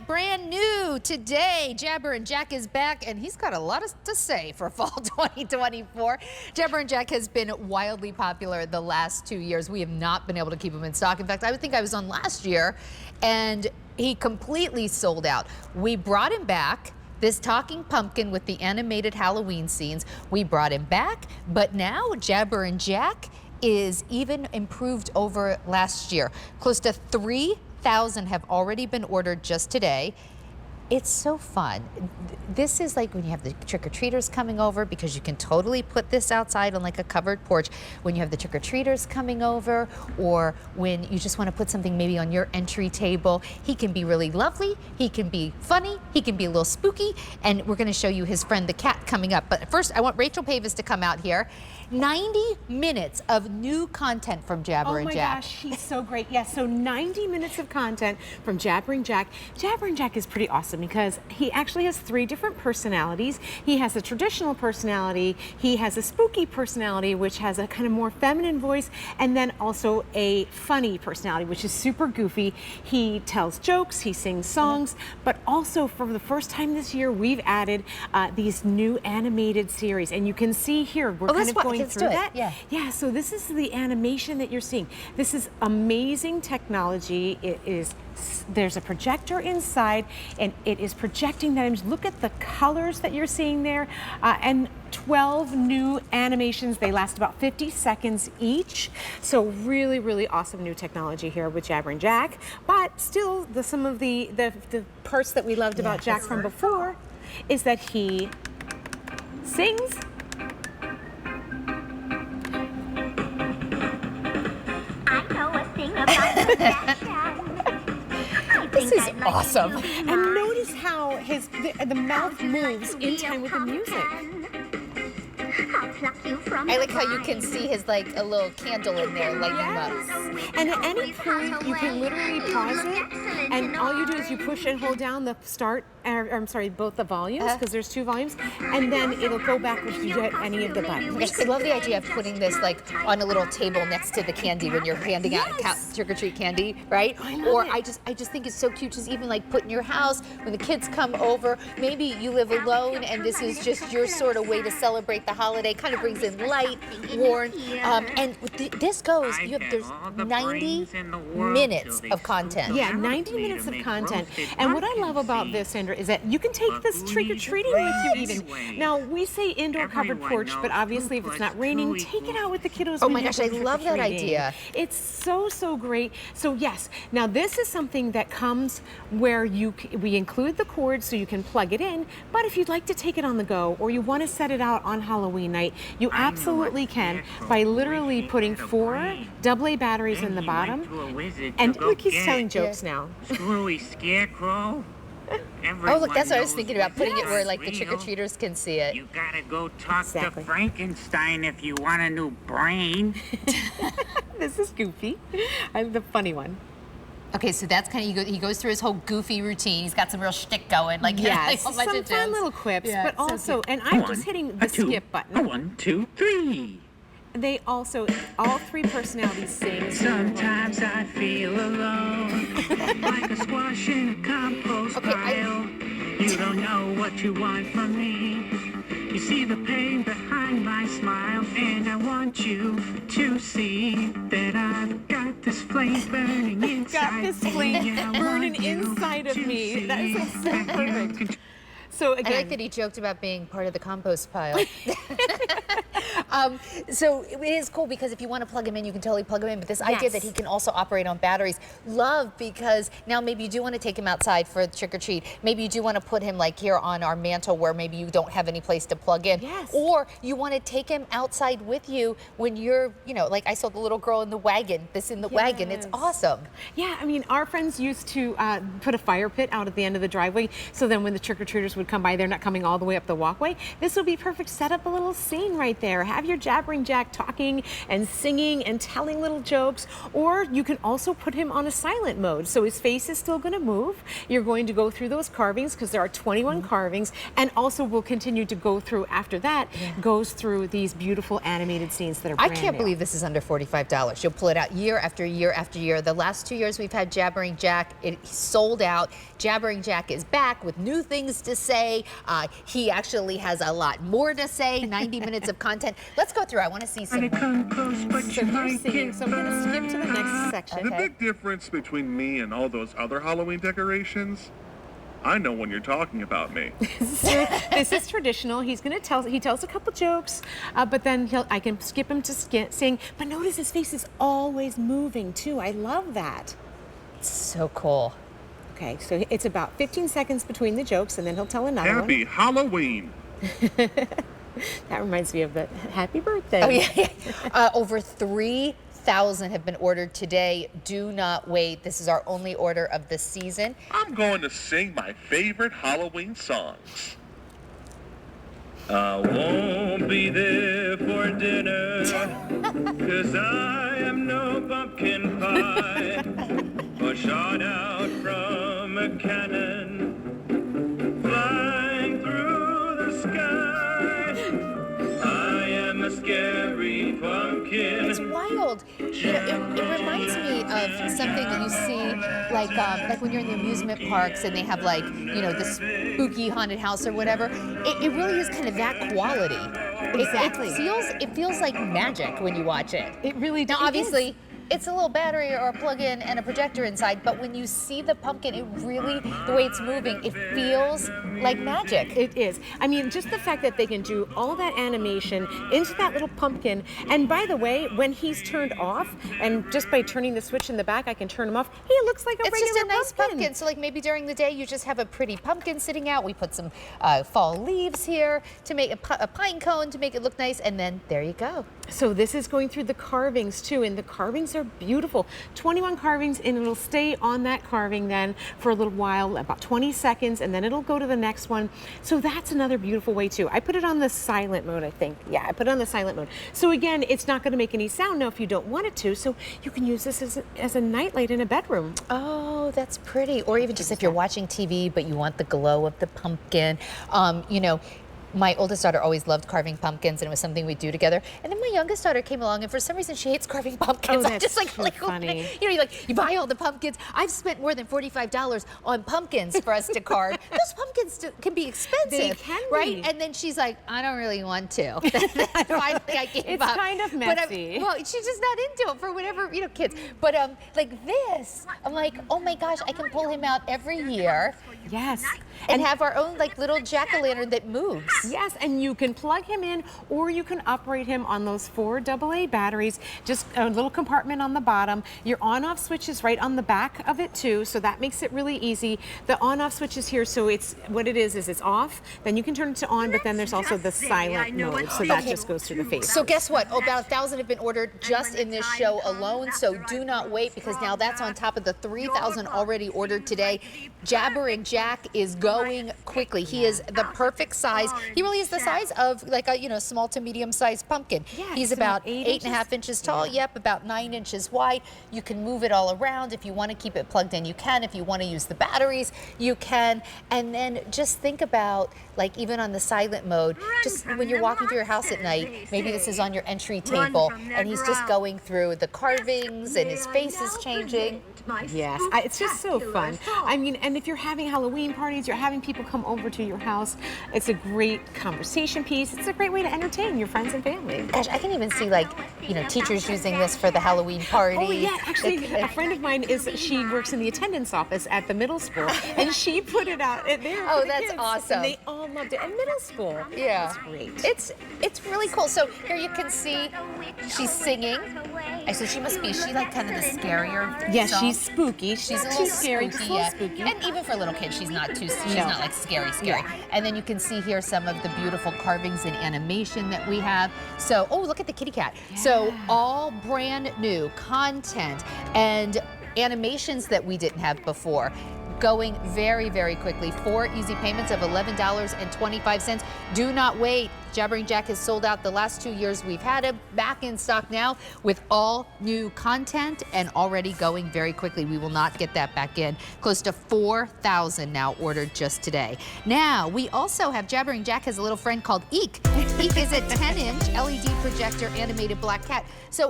brand new today. Jabberin Jack is back, and he's got a lot to say for fall 2024. Jabberin Jack has been wildly popular the last 2 years. We have not been able to keep him in stock. In fact, I would think I was on last year, and he completely sold out. We brought him back. This talking pumpkin with the animated Halloween scenes, we brought him back, but now Jabberin Jack is even improved over last year. Close to 3,000 have already been ordered just today. It's so fun. This is like when you have the trick-or-treaters coming over, because you can totally put this outside on like a covered porch. When you have the trick-or-treaters coming over, or when you just want to put something maybe on your entry table, he can be really lovely, he can be funny, he can be a little spooky, and we're going to show you his friend the cat coming up. But first, I want Rachel Pavis to come out here. 90 minutes of new content from Jabberin Jack. Oh my gosh, he's so great. Yes, so 90 minutes of content from Jabberin Jack. Jabberin Jack is pretty awesome because he actually has 3 different personalities. He has a traditional personality, he has a spooky personality, which has a kind of more feminine voice, and then also a funny personality, which is super goofy. He tells jokes, he sings songs, but also for the first time this year, we've added these new animated series. And you can see here, we're kind of going through that. Yeah, so this is the animation that you're seeing. This is amazing technology. There's a projector inside, and it is projecting that image. Look at the colors that you're seeing there, and 12 new animations. They last about 50 seconds each. So really, really awesome new technology here with Jabberin Jack. But still, some of the parts that we loved about Jack from before is that he sings. This is awesome. And notice how the mouth moves in time with the music. I like how you can see his like a little candle in there lighting up. And at any point you can literally pause it, and all you do is you push and hold down the start, I'm sorry, both the volumes, because there's 2 volumes, and then it'll go backwards if you hit any of the buttons. I love the idea of putting this like on a little table next to the candy when you're handing out trick-or-treat candy, right? I just think it's so cute, just even like put in your house when the kids come over. Maybe you live alone and this is just your sort of way to celebrate the holiday. Kind of brings in light, warmth, and this goes. There's 90 minutes of content. Yeah, 90 minutes of content. And what I love about this, Sandra, is that you can take this trick-or-treating with you even. Now, we say indoor covered porch, but obviously if it's not raining, take it out with the kiddos. Oh my gosh, I love that idea. It's so great. So yes, now this is something that comes where we include the cord so you can plug it in, but if you'd like to take it on the go, or you want to set it out on Halloween night, you absolutely can by literally putting 4 AA batteries in the bottom. And look, he's telling jokes now. Screwy scarecrow. Oh, look, that's what I was thinking about, putting it where like the trick-or-treaters can see it. You gotta go talk to Frankenstein if you want a new brain. This is goofy. I'm the funny one. Okay, so that's kind of, he goes through his whole goofy routine. He's got some real shtick going. Like, yes, like some fun little quips, but also, and I'm just hitting the skip button. 1, 2, 3. They also, all 3 personalities sing. Sometimes I feel alone, like a squash in a compost pile. You don't know what you want from me. You see the pain behind my smile, and I want you to see that I've got this flame burning inside. Got this flame burning inside of me. That is so perfect. So again, I like that he joked about being part of the compost pile. So it is cool because if you want to plug him in, you can totally plug him in. But this idea that he can also operate on batteries, love, because now maybe you do want to take him outside for trick or treat. Maybe you do want to put him like here on our mantle where maybe you don't have any place to plug in. Yes. Or you want to take him outside with you when you're, like I saw the little girl in the wagon. This in the wagon. It's awesome. Yeah, I mean, our friends used to put a fire pit out at the end of the driveway, so then when the trick-or-treaters would come by, they're not coming all the way up the walkway. This would be perfect. Set up a little scene right there. there. Have your Jabberin Jack talking and singing and telling little jokes, or you can also put him on a silent mode. So his face is still going to move. You're going to go through those carvings because there are 21 carvings, and also we'll continue to go through after that, goes through these beautiful animated scenes that are brand I can't new. believe this is under $45. You'll pull it out year after year after year. The last 2 years we've had Jabberin Jack, it sold out. Jabberin Jack is back with new things to say. He actually has a lot more to say, 90 minutes of content. Let's go through. I want to see some. Come close, but So you you're might singing, get so I'm going to skip to the next section. The big difference between me and all those other Halloween decorations, I know when you're talking about me. This is traditional. He tells a couple jokes, but then I can skip him to sing. But notice his face is always moving too. I love that. So cool. Okay, so it's about 15 seconds between the jokes, and then he'll tell another Happy Halloween. one. That reminds me of the happy birthday. Oh, yeah. Over 3,000 have been ordered today. Do not wait. This is our only order of the season. I'm going to sing my favorite Halloween songs. I won't be there for dinner, 'cause I am no pumpkin pie, or shot out from a cannon, flying through the sky. I am a scary pumpkin. It's wild. You know, it reminds me of something that you see, like when you're in the amusement parks and they have like, you know, the spooky haunted house or whatever. It really is kind of that quality. Exactly. It feels like magic when you watch it. It really does. Now, obviously, it's a little battery or a plug-in and a projector inside, but when you see the pumpkin, it really, the way it's moving, it feels like magic. It is. I mean, just the fact that they can do all that animation into that little pumpkin. And by the way, when he's turned off, and just by turning the switch in the back, I can turn him off, he looks like a It's regular just a nice pumpkin. So like maybe during the day, you just have a pretty pumpkin sitting out. We put some fall leaves here to make a pine cone to make it look nice. And then there you go. So this is going through the carvings too, and the carvings are beautiful. 21 carvings, and it'll stay on that carving then for a little while, about 20 seconds, and then it'll go to the next one. So that's another beautiful way too. I put it on the silent mode, I think. Yeah, I put it on the silent mode. So again, it's not going to make any sound now if you don't want it to, so you can use this as a nightlight in a bedroom. Oh, that's pretty. Or even just if you're watching TV, but you want the glow of the pumpkin. You know, my oldest daughter always loved carving pumpkins, and it was something we'd do together. And then my youngest daughter came along, and for some reason she hates carving pumpkins. Oh, I'm that's just like, so funny. You know, you buy all the pumpkins. I've spent more than $45 on pumpkins for us to carve. Those pumpkins can be expensive, They can right? be. And then she's like, I don't really want to. Finally, I gave It's up. kind of messy. Well, she's just not into it for whatever, you know, kids. But like this, I'm like, oh my gosh, I can pull him out every year. Yes. And have our own like little jack-o'-lantern that moves. Yes, and you can plug him in, or you can operate him on those 4 AA batteries, just a little compartment on the bottom. Your on-off switch is right on the back of it too, so that makes it really easy. The on-off switch is here, so it's what it is it's off, then you can turn it to on, but then there's also the silent mode, so that just goes through the face. So guess what? Oh, about 1,000 have been ordered just in this show alone, so do not wait, because now that's on top of the 3,000 already ordered today. Jabberin Jack is going quickly. He is the perfect size. He really is the size of like a, you know, small to medium sized pumpkin. Yeah, He's it's about about 8.5 inches tall. Yep, about 9 inches wide. You can move it all around. If you want to keep it plugged in, you can. If you want to use the batteries, you can. And then just think about, like, even on the silent mode, just when you're walking through your house at night, maybe this is on your entry table, and he's just going through the carvings, and his face is changing. Yes, it's just so fun. I mean, and if you're having Halloween parties, you're having people come over to your house, it's a great conversation piece. It's a great way to entertain your friends and family. Gosh, I can even see, like, you know, teachers using this for the Halloween party. Oh yeah, actually, a friend of mine she works in the attendance office at the middle school, and she put it out there. Oh, for the that's kids, awesome. And they all loved it. In middle school. Yeah. It's great. It's really cool. So here you can see she's singing. I said she must be, she like kind of the scarier. Yeah, song. she's spooky. She's a not little too scary, spooky, just a little yeah. spooky. And even for little kids, she's not No. like scary. Yeah. And then you can see here some of the beautiful carvings and animation that we have. So, oh, look at the kitty cat. Yeah. So all brand new content and animations that we didn't have before. going very, very quickly. 4 easy payments of $11.25. Do not wait. Jabberin Jack has sold out the last 2 years we've had it, back in stock now with all new content and already going very quickly. We will not get that back in. Close to 4,000 now ordered just today. Now, we also have Jabberin Jack has a little friend called Eek. Eek is a 10-inch LED projector animated black cat. So